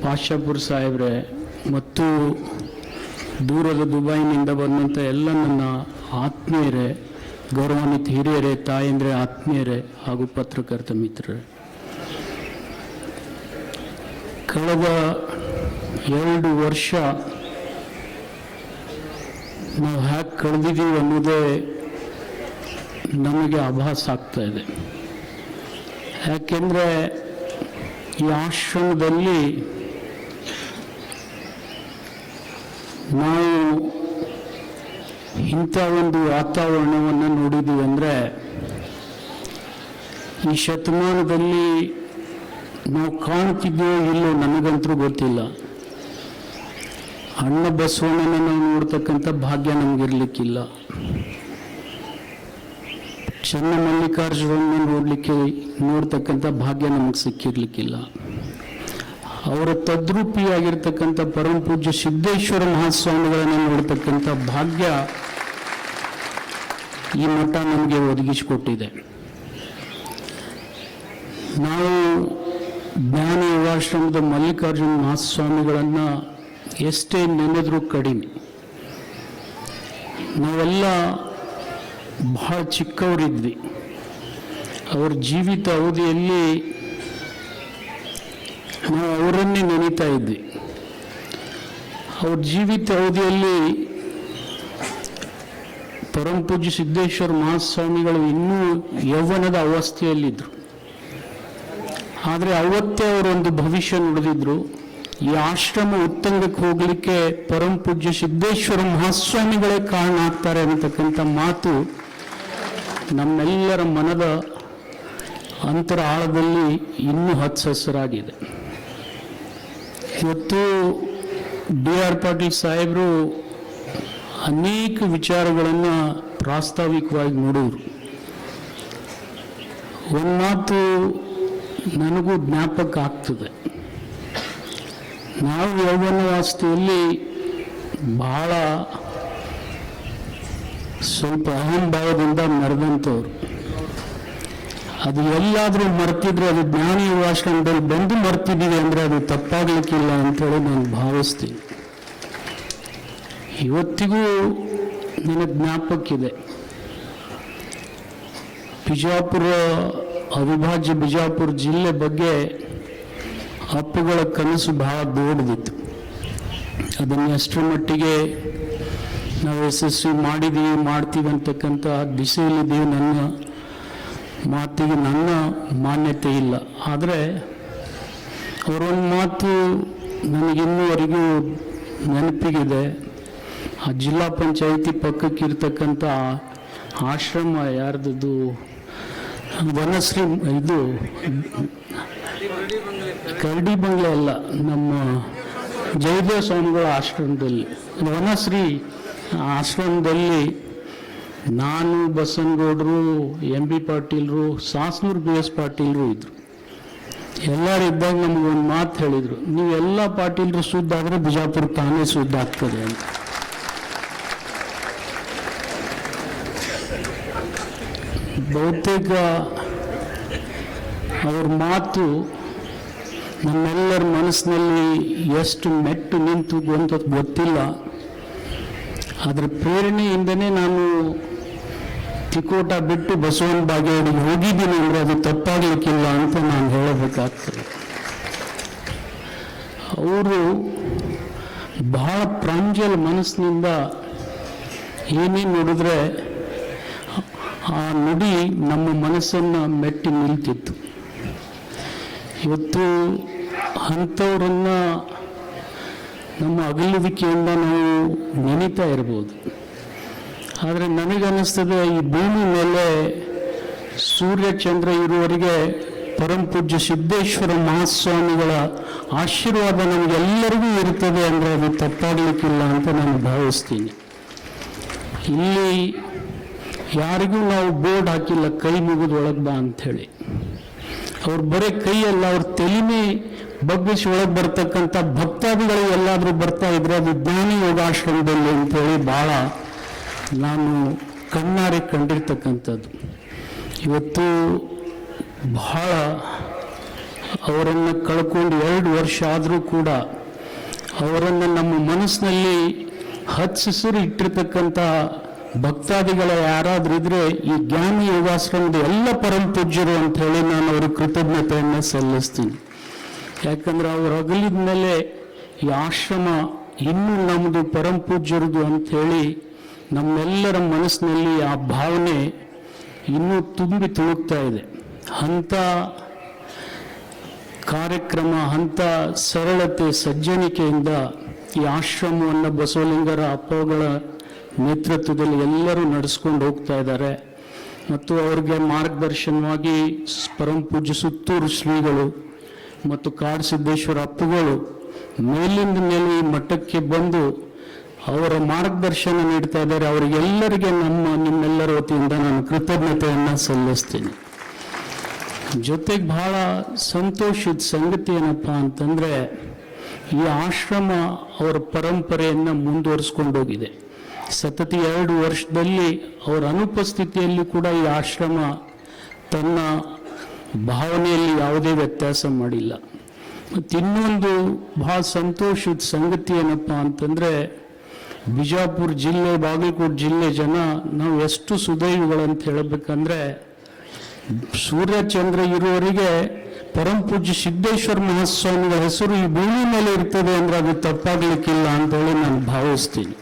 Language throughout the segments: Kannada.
ಪಾಶಾಪುರ್ ಸಾಹೇಬ್ರೆ ಮತ್ತು ದೂರದ ದುಬೈನಿಂದ ಬಂದಂಥ ಎಲ್ಲ ನನ್ನ ಆತ್ಮೀಯರೇ, ಗೌರವಾನ್ವಿತ ಹಿರಿಯರೇ, ತಾಯಂದ್ರೆ, ಆತ್ಮೀಯರೇ ಹಾಗೂ ಪತ್ರಕರ್ತ ಮಿತ್ರರೇ, ಕಳೆದ 2 ವರ್ಷ ನಾವು ಹ್ಯಾಕ್ ಕಳೆದಿದ್ದೀವಿ ಅನ್ನೋದೇ ನಮಗೆ ಆಭಾಸ ಆಗ್ತಾ ಇದೆ. ಯಾಕೆಂದರೆ ಈ ಆಶ್ರಮದಲ್ಲಿ ನಾವು ಇಂಥ ಒಂದು ವಾತಾವರಣವನ್ನು ನೋಡಿದ್ದೀವಿ ಅಂದರೆ ಈ ಶತಮಾನದಲ್ಲಿ ನಾವು ಕಾಣ್ತಿದ್ದೇವೋ ಇಲ್ಲೋ ನನಗಂತೂ ಗೊತ್ತಿಲ್ಲ. ಅಣ್ಣ ಬಸವಣ್ಣನ ನಾವು ನೋಡ್ತಕ್ಕಂಥ ಭಾಗ್ಯ ನಮಗಿರ್ಲಿಕ್ಕಿಲ್ಲ. ಚೆನ್ನ ಮಲ್ಲಿಕಾರ್ಜುನನ್ನ ನೋಡ್ತಕ್ಕಂಥ ಭಾಗ್ಯ ನಮಗೆ ಸಿಕ್ಕಿರ್ಲಿಕ್ಕಿಲ್ಲ. ಅವರ ತದ್ರೂಪಿಯಾಗಿರ್ತಕ್ಕಂಥ ಪರಮ ಪೂಜ್ಯ ಸಿದ್ದೇಶ್ವರ ಮಹಾಸ್ವಾಮಿಗಳನ್ನು ನೋಡ್ತಕ್ಕಂಥ ಭಾಗ್ಯ ಈ ಮಠ ನಮಗೆ ಒದಗಿಸಿಕೊಟ್ಟಿದೆ. ನಾವು ಜ್ಞಾನ ಯೋಗಾಶ್ರಮದ ಮಲ್ಲಿಕಾರ್ಜುನ ಮಹಾಸ್ವಾಮಿಗಳನ್ನು ಎಷ್ಟೇ ನೆನೆದರೂ ಕಡಿಮೆ. ನಾವೆಲ್ಲ ಬಹಳ ಚಿಕ್ಕವರಿದ್ವಿ. ಅವರ ಜೀವಿತ ಅವಧಿಯಲ್ಲಿ ನಾವು ಅವರನ್ನೇ ನೆನೀತಾ ಇದ್ವಿ. ಅವ್ರ ಜೀವಿತ ಅವಧಿಯಲ್ಲಿ ಪರಮ ಪೂಜ್ಯ ಸಿದ್ದೇಶ್ವರ ಮಹಾಸ್ವಾಮಿಗಳು ಇನ್ನೂ ಯೌವನದ ಅವಸ್ಥೆಯಲ್ಲಿದ್ದರು. ಆದರೆ ಅವತ್ತೇ ಅವರೊಂದು ಭವಿಷ್ಯ ನುಡಿದಿದ್ರು. ಈ ಆಶ್ರಮ ಉತ್ತಂಗಕ್ಕೆ ಹೋಗಲಿಕ್ಕೆ ಪರಮ ಪೂಜ್ಯ ಸಿದ್ದೇಶ್ವರ ಮಹಾಸ್ವಾಮಿಗಳೇ ಕಾರಣ ಆಗ್ತಾರೆ ಅಂತಕ್ಕಂಥ ಮಾತು ನಮ್ಮೆಲ್ಲರ ಮನದ ಅಂತರ ಆಳದಲ್ಲಿ ಇನ್ನೂ ಹಚ್ಚಹಸಿರಾಗಿದೆ. ಇವತ್ತು D.R. ಪಾಟೀಲ್ ಸಾಹೇಬರು ಅನೇಕ ವಿಚಾರಗಳನ್ನು ಪ್ರಾಸ್ತಾವಿಕವಾಗಿ ನೋಡಿದ್ರು. ಒಂದು ಮಾತು ನನಗೂ ಜ್ಞಾಪಕ ಆಗ್ತದೆ. ನಾವು ಯೌವನಾವಸ್ಥೆಯಲ್ಲಿ ಬಹಳ ಸ್ವಲ್ಪ ಅಹಂಭಾವದಿಂದ ಮೆರೆದಂಥವ್ರು. ಅದು ಎಲ್ಲಾದರೂ ಮರ್ತಿದ್ರೆ ಅದು ಜ್ಞಾನ ಯೋಗಾಶ್ರಮದಲ್ಲಿ ಬಂದು ಮರ್ತಿದ್ದೀವಿ ಅಂದರೆ ಅದು ತಪ್ಪಾಗಲಿಕ್ಕಿಲ್ಲ ಅಂತೇಳಿ ನಾನು ಭಾವಿಸ್ತೀನಿ. ಇವತ್ತಿಗೂ ನನಗೆ ಜ್ಞಾಪಕ್ಕಿದೆ. ಬಿಜಾಪುರ ಅವಿಭಾಜ್ಯ ಬಿಜಾಪುರ ಜಿಲ್ಲೆ ಬಗ್ಗೆ ಅಪ್ಪುಗಳ ಕನಸು ಬಹಳ ದೊಡ್ಡದಿತ್ತು. ಅದನ್ನು ಎಷ್ಟರ ಮಟ್ಟಿಗೆ ನಾವು ಯಶಸ್ವಿ ಮಾಡ್ತೀವಿ ಅಂತಕ್ಕಂಥ ದಿಸೆಯಲ್ಲಿದ್ದೀವಿ. ನನ್ನ ಮಾತಿಗೆ ನನ್ನ ಮಾನ್ಯತೆ ಇಲ್ಲ. ಆದರೆ ಅವರೊಂದು ಮಾತು ನನಗಿನ್ನೂವರೆಗೂ ನೆನಪಿಗಿದೆ. ಆ ಜಿಲ್ಲಾ ಪಂಚಾಯಿತಿ ಪಕ್ಕಕ್ಕಿರ್ತಕ್ಕಂಥ ಆಶ್ರಮ ಯಾರ್ದು ವನಶ್ರೀ, ಇದು ಕರಡಿ ಬಂಗ್ಲೆ ಅಲ್ಲ, ನಮ್ಮ ಜಯದೇವ ಸ್ವಾಮಿಗಳ ಆಶ್ರಮದಲ್ಲಿ, ವನಶ್ರೀ ಆಶ್ರಮದಲ್ಲಿ ನಾನು, ಬಸನಗೌಡರು, MB ಪಾಟೀಲ್ರು, ಸಾಸ್ನೂರು BS ಪಾಟೀಲ್ರು ಇದ್ರು. ಎಲ್ಲರೂ ಇದ್ದಾಗ ನಮಗೊಂದು ಮಾತು ಹೇಳಿದರು, ನೀವೆಲ್ಲ ಪಾಟೀಲ್ರು ಶುದ್ಧ ಆದರೆ ಬಿಜಾಪುರ ತಾನೇ ಶುದ್ಧ ಆಗ್ತದೆ ಅಂತ. ಬಹುತೇಕ ಅವ್ರ ಮಾತು ನಮ್ಮೆಲ್ಲರ ಮನಸ್ಸಿನಲ್ಲಿ ಎಷ್ಟು ಮೆಟ್ಟು ನಿಂತು ಅಂತ ಗೊತ್ತಿಲ್ಲ. ಅದರ ಪ್ರೇರಣೆಯಿಂದನೇ ನಾನು ತಿಕೋಟ ಬಿಟ್ಟು ಬಸವನ ಬಾಗೇವಾಡಿಗೆ ಹೋಗಿದ್ದೀನಿ ಅಂದರೆ ಅದು ತಪ್ಪಾಗಲಿಕ್ಕಿಲ್ಲ ಅಂತ ನಾನು ಹೇಳಬೇಕಾಗ್ತದೆ. ಅವರು ಬಹಳ ಪ್ರಾಂಜಲ ಮನಸ್ಸಿನಿಂದ ಏನೇನು ನೋಡಿದ್ರೆ ಆ ನುಡಿ ನಮ್ಮ ಮನಸ್ಸನ್ನು ಮೆಟ್ಟಿ ನಿಲ್ತಿತ್ತು. ಇವತ್ತು ಅಂಥವ್ರನ್ನ ನಮ್ಮ ಅಗಲುವಿಕೆಯಿಂದ ನಾವು ನೆನೀತಾ ಇರ್ಬೋದು. ಆದರೆ ನನಗನ್ನಿಸ್ತದೆ ಈ ಭೂಮಿ ಮೇಲೆ ಸೂರ್ಯ ಚಂದ್ರ ಇರುವವರೆಗೆ ಪರಮ ಪೂಜ್ಯ ಸಿದ್ದೇಶ್ವರ ಮಹಾಸ್ವಾಮಿಗಳ ಆಶೀರ್ವಾದ ನಮಗೆಲ್ಲರಿಗೂ ಇರ್ತದೆ ಅಂದರೆ ಅದು ತಪ್ಪಾಗಲಿಕ್ಕಿಲ್ಲ ಅಂತ ನಾನು ಭಾವಿಸ್ತೀನಿ. ಇಲ್ಲಿ ಯಾರಿಗೂ ನಾವು ಬೋರ್ಡ್ ಹಾಕಿಲ್ಲ, ಕೈ ಮುಗಿದು ಒಳಗೆ ಬಾ ಅಂಥೇಳಿ. ಅವ್ರು ಬರೀ ಕೈಯಲ್ಲ, ಅವ್ರ ತಲೆನೇ ಬಗ್ಗಿಸಿ ಒಳಗೆ ಬರ್ತಕ್ಕಂಥ ಭಕ್ತಾದಿಗಳು ಎಲ್ಲಾದರೂ ಬರ್ತಾ ಇದ್ರೆ ಅದು ಜ್ಞಾನ ಯೋಗಾಶ್ರಮದಲ್ಲಿ ಅಂತೇಳಿ ಭಾಳ ನಾನು ಕಣ್ಣಾರೆ ಕಂಡಿರ್ತಕ್ಕಂಥದ್ದು. ಇವತ್ತು ಬಹಳ ಅವರನ್ನು ಕಳ್ಕೊಂಡು 2 ವರ್ಷ ಆದರೂ ಕೂಡ ಅವರನ್ನು ನಮ್ಮ ಮನಸ್ಸಿನಲ್ಲಿ ಹಚ್ಚಿಸಿರು ಇಟ್ಟಿರ್ತಕ್ಕಂಥ ಭಕ್ತಾದಿಗಳ ಯಾರಾದ್ರೂ ಇದ್ರೆ ಈ ಜ್ಞಾನಿ ಯೋಗಾಶ್ರಮದ ಎಲ್ಲ ಪರಮ ಪೂಜ್ಯರು ಅಂತ ಹೇಳಿ ನಾನು ಅವ್ರಿಗೆ ಕೃತಜ್ಞತೆಯನ್ನು ಸಲ್ಲಿಸ್ತೀನಿ. ಯಾಕಂದ್ರೆ ಅವ್ರು ಅಗಲಿದ ಮೇಲೆ ಈ ಆಶ್ರಮ ಇನ್ನೂ ನಮ್ಮದು ಪರಮ ಪೂಜ್ಯರದು ಅಂಥೇಳಿ ನಮ್ಮೆಲ್ಲರ ಮನಸ್ಸಿನಲ್ಲಿ ಆ ಭಾವನೆ ಇನ್ನೂ ತುಂಬಿ ತುಳುಕ್ತಾ ಇದೆ. ಅಂಥ ಕಾರ್ಯಕ್ರಮ, ಅಂಥ ಸರಳತೆ ಸಜ್ಜನಿಕೆಯಿಂದ ಈ ಆಶ್ರಮವನ್ನು ಬಸವಲಿಂಗರ ಅಪ್ಪಗಳ ನೇತೃತ್ವದಲ್ಲಿ ಎಲ್ಲರೂ ನಡೆಸ್ಕೊಂಡು ಹೋಗ್ತಾ ಇದ್ದಾರೆ. ಮತ್ತು ಅವ್ರಿಗೆ ಮಾರ್ಗದರ್ಶನವಾಗಿ ಪರಮ ಪೂಜ್ಯ ಸುತ್ತೂರು ಶ್ರೀಗಳು ಮತ್ತು ಕಾಡಸಿದ್ದೇಶ್ವರ ಅಪ್ಪಗಳು ಮೇಲಿಂದ ಮೇಲೆ ಈ ಮಟ್ಟಕ್ಕೆ ಬಂದು ಅವರ ಮಾರ್ಗದರ್ಶನ ನೀಡ್ತಾ ಇದ್ದಾರೆ. ಅವರಿಗೆಲ್ಲರಿಗೆ ನಿಮ್ಮೆಲ್ಲರ ವತಿಯಿಂದ ನಾನು ಕೃತಜ್ಞತೆಯನ್ನು ಸಲ್ಲಿಸ್ತೀನಿ. ಜೊತೆಗೆ ಬಹಳ ಸಂತೋಷದ ಸಂಗತಿ ಏನಪ್ಪ ಅಂತಂದರೆ, ಈ ಆಶ್ರಮ ಅವರ ಪರಂಪರೆಯನ್ನು ಮುಂದುವರಿಸ್ಕೊಂಡೋಗಿದೆ. ಸತತ 2 ವರ್ಷದಲ್ಲಿ ಅವರ ಅನುಪಸ್ಥಿತಿಯಲ್ಲಿ ಕೂಡ ಈ ಆಶ್ರಮ ತನ್ನ ಭಾವನೆಯಲ್ಲಿ ಯಾವುದೇ ವ್ಯತ್ಯಾಸ ಮಾಡಿಲ್ಲ. ಮತ್ತು ಇನ್ನೊಂದು ಬಹಳ ಸಂತೋಷದ ಸಂಗತಿ ಏನಪ್ಪ ಅಂತಂದರೆ, ಬಿಜಾಪುರ ಜಿಲ್ಲೆ, ಬಾಗಲಕೋಟೆ ಜಿಲ್ಲೆ ಜನ ನಾವು ಎಷ್ಟು ಸುದೈವಿಗಳಂತ ಹೇಳಬೇಕಂದ್ರೆ, ಸೂರ್ಯಚಂದ್ರ ಇರುವವರಿಗೆ ಪರಮ ಪೂಜ್ಯ ಸಿದ್ದೇಶ್ವರ ಮಹಾಸ್ವಾಮಿಗಳ ಹೆಸರು ಈ ಭೂಮಿ ಮೇಲೆ ಇರ್ತದೆ ಅಂದರೆ ಅದು ತಪ್ಪಾಗಲಿಕ್ಕಿಲ್ಲ ಅಂತೇಳಿ ನಾನು ಭಾವಿಸ್ತೀನಿ.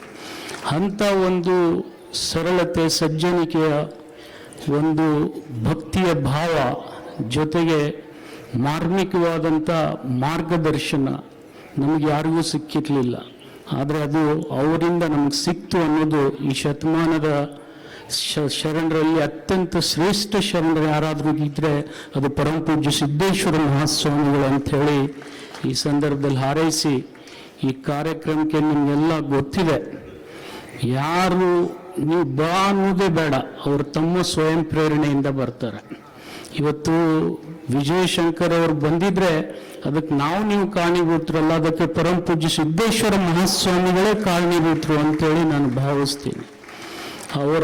ಅಂಥ ಒಂದು ಸರಳತೆ, ಸಜ್ಜನಿಕೆಯ ಒಂದು ಭಕ್ತಿಯ ಭಾವ, ಜೊತೆಗೆ ಮಾರ್ಮಿಕವಾದಂಥ ಮಾರ್ಗದರ್ಶನ ನಮಗೆ ಯಾರಿಗೂ ಸಿಕ್ಕಿರಲಿಲ್ಲ. ಆದರೆ ಅದು ಅವರಿಂದ ನಮಗೆ ಸಿಕ್ತು ಅನ್ನೋದು ಈ ಶತಮಾನದ ಶರಣರಲ್ಲಿ ಅತ್ಯಂತ ಶ್ರೇಷ್ಠ ಶರಣರು ಯಾರಾದರೂ ಇದ್ದರೆ ಅದು ಪರಮ ಪೂಜ್ಯ ಸಿದ್ದೇಶ್ವರ ಮಹಾಸ್ವಾಮಿಗಳು ಅಂಥೇಳಿ ಈ ಸಂದರ್ಭದಲ್ಲಿ ಹಾರೈಸಿ, ಈ ಕಾರ್ಯಕ್ರಮಕ್ಕೆ ನಿಮಗೆಲ್ಲ ಗೊತ್ತಿದೆ. ಯಾರು ನೀವು ಬಾ ಅನ್ನೋದೇ ಬೇಡ, ಅವರು ತಮ್ಮ ಸ್ವಯಂ ಪ್ರೇರಣೆಯಿಂದ ಬರ್ತಾರೆ. ಇವತ್ತು ವಿಜಯಶಂಕರ್ ಅವರು ಬಂದಿದ್ರೆ ಅದಕ್ಕೆ ನೀವು ಕಾರಣೀಭೂತರಲ್ಲ, ಅದಕ್ಕೆ ಪರಮ ಪೂಜ್ಯ ಸಿದ್ದೇಶ್ವರ ಮಹಾಸ್ವಾಮಿಗಳೇ ಕಾರಣೀಭೂತರು ಅಂತೇಳಿ ನಾನು ಭಾವಿಸ್ತೀನಿ. ಅವರ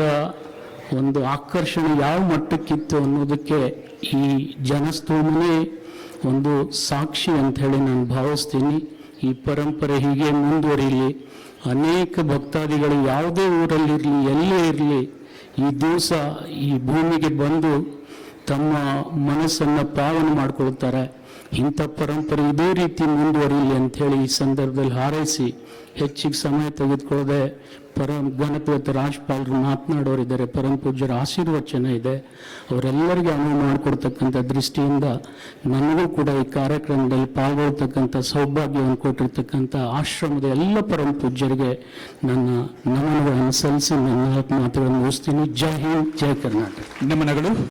ಒಂದು ಆಕರ್ಷಣೆ ಯಾವ ಮಟ್ಟಕ್ಕಿತ್ತು ಅನ್ನೋದಕ್ಕೆ ಈ ಜನಸ್ತೋಮನೆ ಒಂದು ಸಾಕ್ಷಿ ಅಂಥೇಳಿ ನಾನು ಭಾವಿಸ್ತೀನಿ. ಈ ಪರಂಪರೆ ಹೀಗೆ ಮುಂದುವರಿಯಲಿ. ಅನೇಕ ಭಕ್ತಾದಿಗಳು ಯಾವುದೇ ಊರಲ್ಲಿರಲಿ, ಎಲ್ಲೇ ಇರಲಿ, ಈ ದಿವಸ ಈ ಭೂಮಿಗೆ ಬಂದು ತಮ್ಮ ಮನಸ್ಸನ್ನು ಪಾವನೆ ಮಾಡಿಕೊಳ್ತಾರೆ. ಇಂಥ ಪರಂಪರೆ ಇದೇ ರೀತಿ ಮುಂದುವರಿಯಲಿ ಅಂಥೇಳಿ ಈ ಸಂದರ್ಭದಲ್ಲಿ ಹಾರೈಸಿ, ಹೆಚ್ಚಿಗೆ ಸಮಯ ತೆಗೆದುಕೊಳ್ಳದೆ ಗಣಪತಿ ರಾಜ್ಪಾಲರು ಮಾತನಾಡೋರಿದ್ದಾರೆ, ಪರಮ ಪೂಜ್ಯರ ಆಶೀರ್ವಚನ ಇದೆ, ಅವರೆಲ್ಲರಿಗೂ ಅನುವು ಮಾಡಿಕೊಡ್ತಕ್ಕಂಥ ದೃಷ್ಟಿಯಿಂದ ನನಗೂ ಕೂಡ ಈ ಕಾರ್ಯಕ್ರಮದಲ್ಲಿ ಪಾಲ್ಗೊಳ್ತಕ್ಕಂಥ ಸೌಭಾಗ್ಯವನ್ನು ಕೊಟ್ಟಿರ್ತಕ್ಕಂಥ ಆಶ್ರಮದ ಎಲ್ಲ ಪರಮ ಪೂಜ್ಯರಿಗೆ ನನ್ನ ನಮನಗಳನ್ನು ಸಲ್ಲಿಸಿ ನನ್ನ ಮಾತುಗಳನ್ನು ಮುಗಿಸ್ತೀನಿ. ಜೈ ಹಿಂದ್, ಜೈ ಕರ್ನಾಟಕ. ನಮನಗಳು.